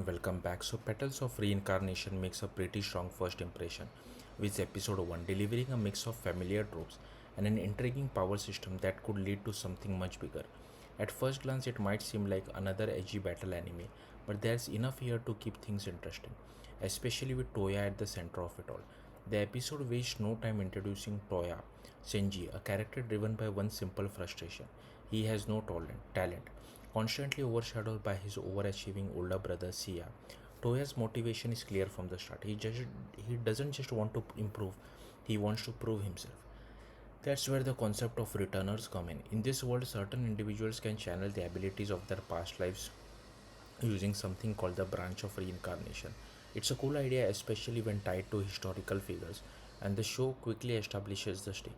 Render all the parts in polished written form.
Welcome back. So, Petals of Reincarnation makes a pretty strong first impression, with episode 1 delivering a mix of familiar tropes and an intriguing power system that could lead to something much bigger. At first glance, it might seem like another edgy battle anime, but there's enough here to keep things interesting, especially with Toya at the center of it all. The episode wastes no time introducing Toya, Senji, a character driven by one simple frustration. He has no talent, constantly overshadowed by his overachieving older brother Sia. Toya's motivation is clear from the start. He doesn't just want to improve, he wants to prove himself. That's where the concept of returners come in. In this world, certain individuals can channel the abilities of their past lives using something called the branch of reincarnation. It's a cool idea, especially when tied to historical figures, and the show quickly establishes the stake.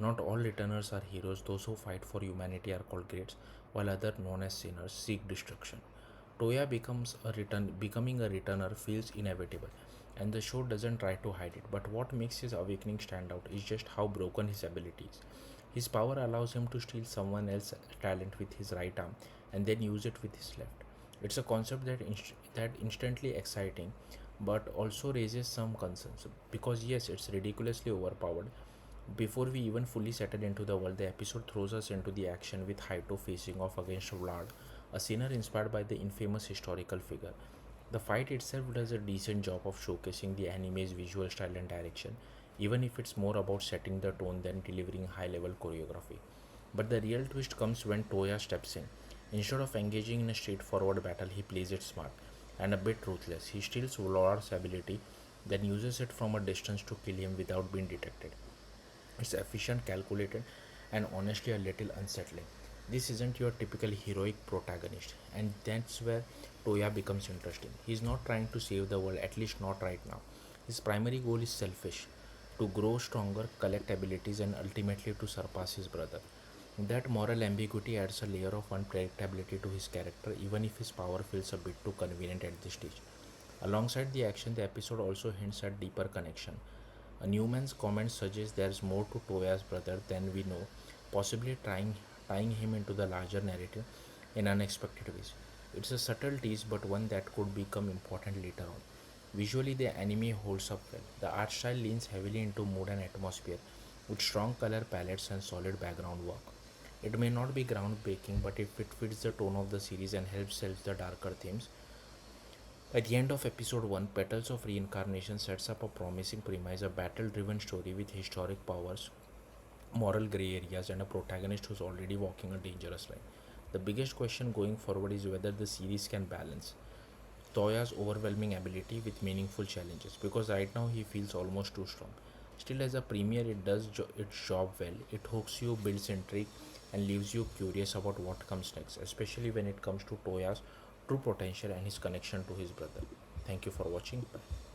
Not all returners are heroes, those who fight for humanity are called greats, while others, known as sinners, seek destruction. Becoming a returner feels inevitable, and the show doesn't try to hide it. But what makes his awakening stand out is just how broken his ability is. His power allows him to steal someone else's talent with his right arm and then use it with his left. It's a concept that instantly exciting, but also raises some concerns because yes, it's ridiculously overpowered. Before we even fully settle into the world, the episode throws us into the action with Haito facing off against Vlad, a sinner inspired by the infamous historical figure. The fight itself does a decent job of showcasing the anime's visual style and direction, even if it's more about setting the tone than delivering high level choreography. But the real twist comes when Toya steps in. Instead of engaging in a straightforward battle, he plays it smart and a bit ruthless. He steals Volodar's ability, then uses it from a distance to kill him without being detected. It's efficient, calculated, and honestly a little unsettling. This isn't your typical heroic protagonist, and that's where Toya becomes interesting. He's not trying to save the world, at least not right now. His primary goal is selfish, to grow stronger, collect abilities, and ultimately to surpass his brother. That moral ambiguity adds a layer of unpredictability to his character, even if his power feels a bit too convenient at this stage. Alongside the action, the episode also hints at deeper connection. A Newman's comment suggests there's more to Toya's brother than we know, possibly tying him into the larger narrative in unexpected ways. It's a subtle tease, but one that could become important later on. Visually, the anime holds up well. The art style leans heavily into mood and atmosphere, with strong color palettes and solid background work. It may not be groundbreaking, but if it fits the tone of the series and helps sell the darker themes, at the end of episode 1, Petals of Reincarnation sets up a promising premise, a battle driven story with historic powers, moral grey areas, and a protagonist who's already walking a dangerous line. The biggest question going forward is whether the series can balance Toya's overwhelming ability with meaningful challenges because right now he feels almost too strong. Still, as a premiere, it does its job well. It hooks you, builds intrigue, and leaves you curious about what comes next, especially when it comes to Toya's true potential and his connection to his brother. Thank you for watching. Bye.